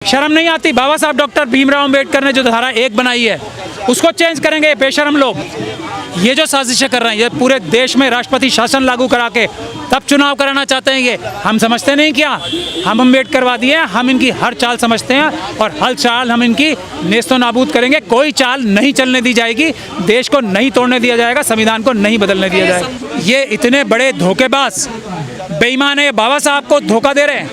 शर्म नहीं आती? बाबा साहब डॉक्टर भीमराव अंबेडकर ने जो धारा 1 बनाई है उसको चेंज करेंगे बेशरम लोग। ये जो साजिशें कर रहे हैं, ये पूरे देश में राष्ट्रपति शासन लागू करा के तब चुनाव कराना चाहते हैं। ये हम समझते नहीं क्या? हम अम्बेडकरवादी हैं, हम इनकी हर चाल समझते हैं और हर चाल हम इनकी नेस्तो नाबूद करेंगे। कोई चाल नहीं चलने दी जाएगी, देश को नहीं तोड़ने दिया जाएगा, संविधान को नहीं बदलने दिया जाएगा। ये इतने बड़े धोखेबाज बेईमान है, बाबा साहब को धोखा दे रहे हैं,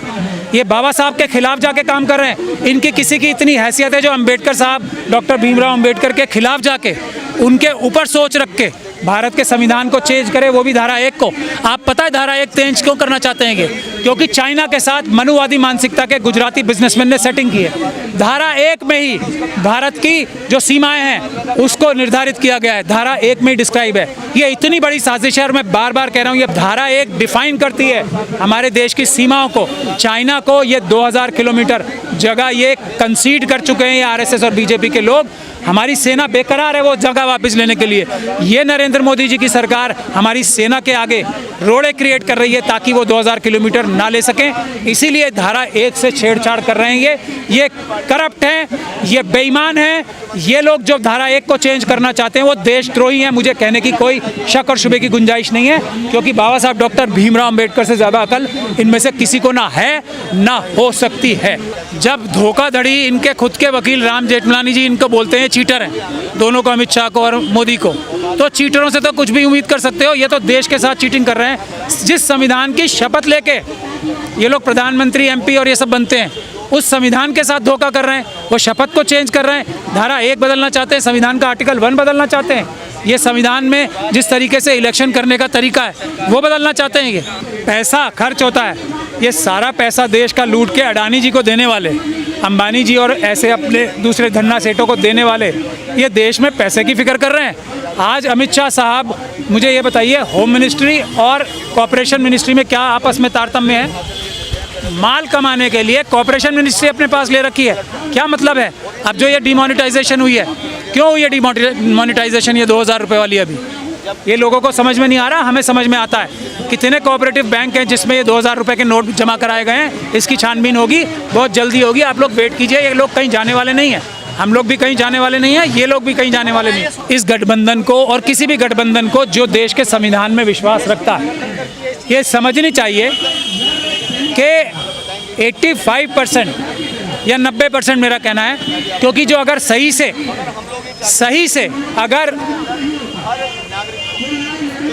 ये बाबा साहब के खिलाफ जाके काम कर रहे हैं। इनकी किसी की इतनी हैसियत है जो अंबेडकर साहब डॉक्टर भीमराव अंबेडकर के खिलाफ जाके उनके ऊपर सोच रख के भारत के संविधान को चेंज करे, वो भी धारा 1 को। आप पता है धारा 1 चेंज क्यों करना चाहते हैं? ये क्योंकि चाइना के साथ मनुवादी मानसिकता के गुजराती बिजनेसमैन ने सेटिंग की है। धारा 1 में ही भारत की जो सीमाएं हैं उसको निर्धारित किया गया है, धारा 1 में ही डिस्क्राइब है। ये इतनी बड़ी साजिश है और मैं बार बार कह रहा हूँ, ये धारा 1 डिफाइन करती है हमारे देश की सीमाओं को। चाइना को ये 2000 किलोमीटर जगह ये कंसीड कर चुके हैं ये आरएसएस और बीजेपी के लोग। हमारी सेना बेकरार है वो जगह वापस लेने के लिए। ये नरेंद्र मोदी जी की सरकार हमारी सेना के आगे रोड़े क्रिएट कर रही है ताकि वो 2000 किलोमीटर ना ले सकें। इसीलिए धारा 1 से छेड़छाड़ कर रहे हैं। ये करप्ट हैं, ये बेईमान हैं। ये लोग जो धारा 1 को चेंज करना चाहते हैं वो देशद्रोही हैं। मुझे कहने की कोई शक और शुबे की गुंजाइश नहीं है, क्योंकि बाबा साहब डॉक्टर भीमराव अंबेडकर से ज़्यादा अकल इनमें से किसी को ना है ना हो सकती है। जब धोखाधड़ी इनके खुद के वकील राम जेठमलानी जी इनको बोलते हैं चीटर हैं, दोनों को, अमित शाह को और मोदी को, तो चीटरों से तो कुछ भी उम्मीद कर सकते हो। ये तो देश के साथ चीटिंग कर रहे हैं। जिस संविधान की शपथ लेके ये लोग प्रधानमंत्री, एमपी और ये सब बनते हैं, उस संविधान के साथ धोखा कर रहे हैं। वो शपथ को चेंज कर रहे हैं, धारा 1 बदलना चाहते हैं, संविधान का आर्टिकल 1 बदलना चाहते हैं। ये संविधान में जिस तरीके से इलेक्शन करने का तरीका है वो बदलना चाहते हैं। ये पैसा खर्च होता है, ये सारा पैसा देश का लूट के अडानी जी को देने वाले, अंबानी जी और ऐसे अपने दूसरे धन्ना सेठों को देने वाले, ये देश में पैसे की फिक्र कर रहे हैं। आज अमित शाह साहब, मुझे ये बताइए, होम मिनिस्ट्री और कॉर्पोरेशन मिनिस्ट्री में क्या आपस में तारतम्य है? माल कमाने के लिए कॉर्पोरेशन मिनिस्ट्री अपने पास ले रखी है। क्या मतलब है? अब जो ये डिमोनेटाइजेशन हुई है, क्यों हुई है डिमोनेटाइजेशन ये 2000 रुपये वाली? अभी ये लोगों को समझ में नहीं आ रहा, हमें समझ में आता है। कितने कोऑपरेटिव बैंक हैं जिसमें ये 2000 रुपये के नोट जमा कराए गए हैं? इसकी छानबीन होगी, बहुत जल्दी होगी। आप लोग वेट कीजिए। ये लोग कहीं जाने वाले नहीं हैं, हम लोग भी कहीं जाने वाले नहीं हैं, ये लोग भी कहीं जाने वाले नहीं हैं। इस गठबंधन को और किसी भी गठबंधन को जो देश के संविधान में विश्वास रखता है, ये समझनी चाहिए कि 85% या 90% मेरा कहना है, क्योंकि जो अगर सही से अगर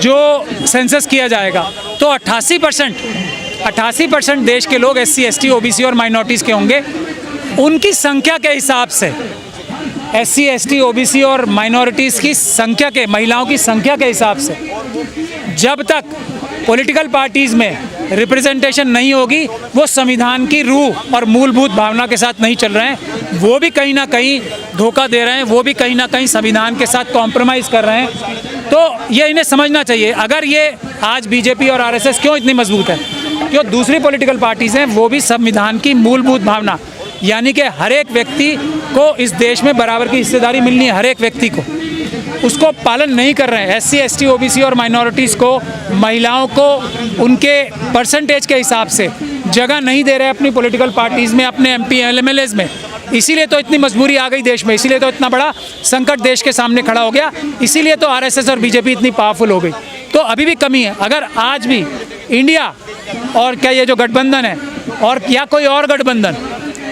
जो सेंसस किया जाएगा तो 88% देश के लोग SC, ST, OBC और माइनॉरिटीज़ के होंगे। उनकी संख्या के हिसाब से SC, ST, OBC और माइनॉरिटीज़ की संख्या के, महिलाओं की संख्या के हिसाब से जब तक पॉलिटिकल पार्टीज़ में रिप्रेजेंटेशन नहीं होगी, वो संविधान की रूह और मूलभूत भावना के साथ नहीं चल रहे हैं। वो भी कहीं ना कहीं धोखा दे रहे हैं, वो भी कहीं ना कहीं संविधान के साथ कॉम्प्रोमाइज़ कर रहे हैं। तो ये इन्हें समझना चाहिए। अगर ये आज बीजेपी और आरएसएस क्यों इतनी मजबूत है? क्यों दूसरी पॉलिटिकल पार्टीज़ हैं, वो भी संविधान की मूलभूत भावना, यानी कि हर एक व्यक्ति को इस देश में बराबर की हिस्सेदारी मिलनी है, हर एक व्यक्ति को, उसको पालन नहीं कर रहे हैं। SC, ST, OBC और माइनॉरिटीज़ को, महिलाओं को उनके परसेंटेज के हिसाब से जगह नहीं दे रहे अपनी पॉलिटिकल पार्टीज़ में, अपने MP, LMLAs में। इसीलिए तो इतनी मजबूरी आ गई देश में, इसीलिए तो इतना बड़ा संकट देश के सामने खड़ा हो गया, इसीलिए तो आरएसएस और बीजेपी इतनी पावरफुल हो गई। तो अभी भी कमी है। अगर आज भी इंडिया और क्या ये जो गठबंधन है और या कोई और गठबंधन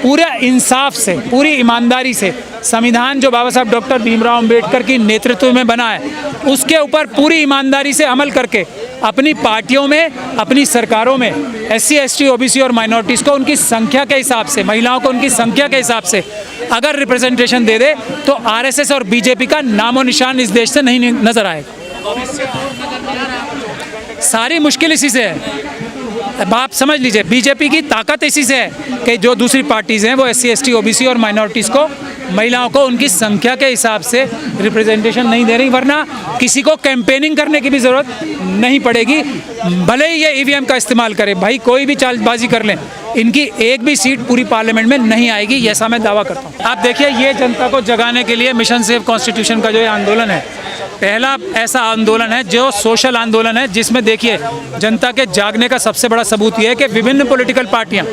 पूरे इंसाफ से, पूरी ईमानदारी से संविधान जो बाबा साहब डॉक्टर भीमराव अंबेडकर की नेतृत्व में बना है उसके ऊपर पूरी ईमानदारी से अमल करके अपनी पार्टियों में, अपनी सरकारों में SC, ST, OBC और माइनॉरिटीज़ को उनकी संख्या के हिसाब से, महिलाओं को उनकी संख्या के हिसाब से अगर रिप्रेजेंटेशन दे दे तो आरएसएस और बीजेपी का नामो निशान इस देश से नहीं नजर आएगा। सारी मुश्किल इसी से है। अब आप समझ लीजिए, बीजेपी की ताकत इसी से है कि जो दूसरी पार्टीज़ हैं वो SC, ST, OBC और माइनॉरिटीज़ को, महिलाओं को उनकी संख्या के हिसाब से रिप्रेजेंटेशन नहीं दे रही, वरना किसी को कैंपेनिंग करने की भी ज़रूरत नहीं पड़ेगी। भले ही ये EVM का इस्तेमाल करें, भाई कोई भी चालबाजी कर लें, इनकी एक भी सीट पूरी पार्लियामेंट में नहीं आएगी, ऐसा मैं दावा करता हूँ। आप देखिए, ये जनता को जगाने के लिए मिशन सेव कॉन्स्टिट्यूशन का जो ये आंदोलन है, पहला ऐसा आंदोलन है जो सोशल आंदोलन है, जिसमें देखिए जनता के जागने का सबसे बड़ा सबूत ये है कि विभिन्न पॉलिटिकल पार्टियां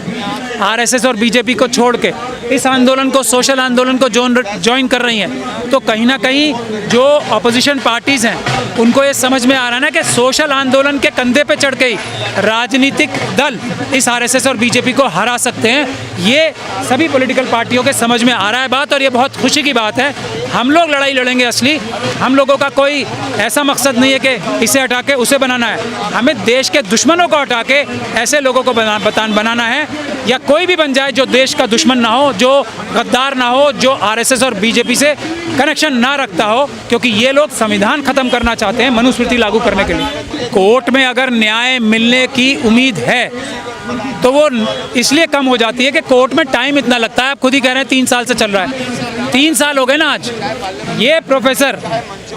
आरएसएस और बीजेपी को छोड़ के इस आंदोलन को, सोशल आंदोलन को ज्वाइन कर रही हैं, तो कहीं ना कहीं जो अपोजिशन पार्टीज़ हैं उनको ये समझ में आ रहा है ना कि सोशल आंदोलन के कंधे पे चढ़ के ही राजनीतिक दल इस आरएसएस और बीजेपी को हरा सकते हैं। ये सभी पॉलिटिकल पार्टियों के समझ में आ रहा है बात, और ये बहुत खुशी की बात है। हम लोग लड़ाई लड़ेंगे असली, हम लोगों का कोई ऐसा मकसद नहीं है कि इसे हटा के उसे बनाना है। हमें देश के दुश्मनों को हटा के ऐसे लोगों को बनाना है, या कोई भी बन जाए जो देश का दुश्मन ना हो, जो गद्दार ना हो, जो आरएसएस और बीजेपी से कनेक्शन ना रखता हो, क्योंकि ये लोग संविधान खत्म करना चाहते हैं मनुस्मृति लागू करने के लिए। कोर्ट में अगर न्याय मिलने की उम्मीद है तो वो इसलिए कम हो जाती है कि कोर्ट में टाइम इतना लगता है। आप खुद ही कह रहे हैं 3 साल से चल रहा है, 3 साल हो गए ना आज। ये प्रोफेसर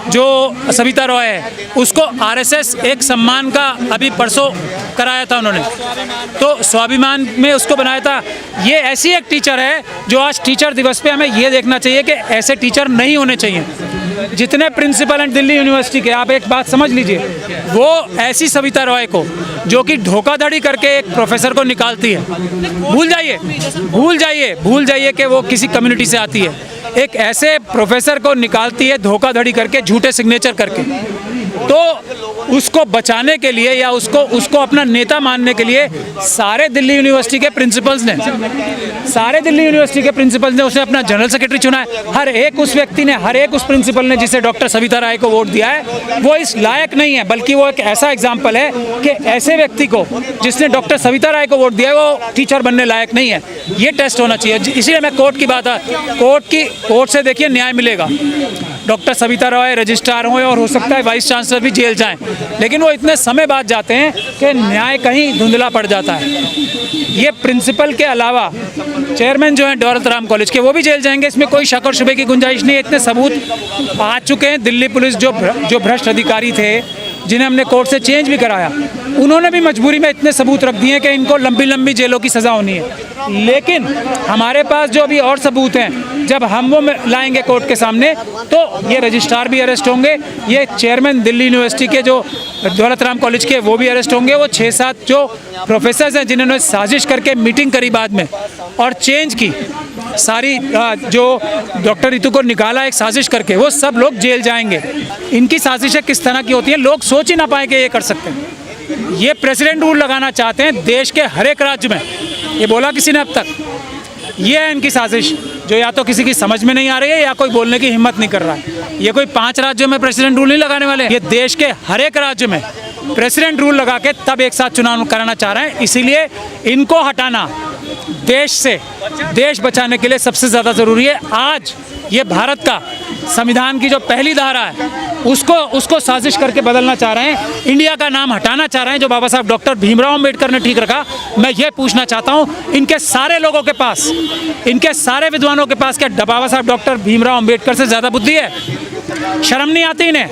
जो सविता रॉय है, उसको आरएसएस एक सम्मान का अभी परसों कराया था उन्होंने, तो स्वाभिमान में उसको बनाया था। ये ऐसी एक टीचर है जो आज टीचर दिवस पे हमें ये देखना चाहिए कि ऐसे टीचर नहीं होने चाहिए। जितने प्रिंसिपल हैं दिल्ली यूनिवर्सिटी के, आप एक बात समझ लीजिए, वो ऐसी सविता रॉय को जो कि धोखाधड़ी करके एक प्रोफेसर को निकालती है, भूल जाइए कि वो किसी कम्युनिटी से आती है, एक ऐसे प्रोफेसर को निकालती है धोखाधड़ी करके, झूठे सिग्नेचर करके। तो उसको बचाने के लिए या उसको अपना नेता मानने के लिए सारे दिल्ली यूनिवर्सिटी के प्रिंसिपल्स ने उसे अपना जनरल सेक्रेटरी चुना है। हर एक उस व्यक्ति ने, हर एक उस प्रिंसिपल ने जिसे डॉक्टर सविता राय को वोट दिया है, वो इस लायक नहीं है, बल्कि वो एक ऐसा एग्जाम्पल है कि ऐसे व्यक्ति को जिसने डॉक्टर सविता राय को वोट दिया है वो टीचर बनने लायक नहीं है। ये टेस्ट होना चाहिए। इसलिए मैं कोर्ट की बात है, कोर्ट से देखिए न्याय मिलेगा। डॉक्टर सविता रॉय रजिस्ट्रार हों और हो सकता है वाइस चांसलर भी जेल जाएं, लेकिन वो इतने समय बाद जाते हैं कि न्याय कहीं धुंधला पड़ जाता है। ये प्रिंसिपल के अलावा चेयरमैन जो हैं दौलत राम कॉलेज के, वो भी जेल जाएंगे, इसमें कोई शक और शुबे की गुंजाइश नहीं है। इतने सबूत आ चुके हैं। दिल्ली पुलिस जो भ्रष्ट अधिकारी थे, जिन्हें हमने कोर्ट से चेंज भी कराया, उन्होंने भी मजबूरी में इतने सबूत रख दिए कि इनको लंबी लंबी जेलों की सज़ा होनी है। लेकिन हमारे पास जो अभी और सबूत हैं, जब हम वो लाएंगे कोर्ट के सामने, तो ये रजिस्ट्रार भी अरेस्ट होंगे, ये चेयरमैन दिल्ली यूनिवर्सिटी के जो दौलत राम कॉलेज के वो भी अरेस्ट होंगे, वो 6-7 जो प्रोफेसर्स हैं जिन्होंने साजिश करके मीटिंग करी बाद में और चेंज की सारी, जो डॉक्टर रितु को निकाला एक साजिश करके, वो सब लोग जेल जाएंगे। इनकी साजिशें किस तरह की होती हैं लोग सोच ही ना पाए कि ये कर सकते हैं। ये प्रेसिडेंट रूल लगाना चाहते हैं देश के हर एक राज्य में, ये बोला किसी ने अब तक। ये है इनकी साजिश, जो या तो किसी की समझ में नहीं आ रही है या कोई बोलने की हिम्मत नहीं कर रहा है। ये कोई 5 राज्यों में प्रेसिडेंट रूल नहीं लगाने वाले, ये देश के हर एक राज्य में प्रेसिडेंट रूल लगा के तब एक साथ चुनाव कराना चाह रहे हैं। इसीलिए इनको हटाना देश बचाने के लिए सबसे ज़्यादा ज़रूरी है। आज ये भारत का संविधान की जो पहली धारा है उसको साजिश करके बदलना चाह रहे हैं, इंडिया का नाम हटाना चाह रहे हैं, जो बाबा साहब डॉक्टर भीमराव अम्बेडकर ने ठीक रखा। मैं ये पूछना चाहता हूँ इनके सारे लोगों के पास, इनके सारे विद्वानों के पास, क्या बाबा साहब डॉक्टर भीमराव अम्बेडकर से ज़्यादा बुद्धि है? शर्म नहीं आती इन्हें?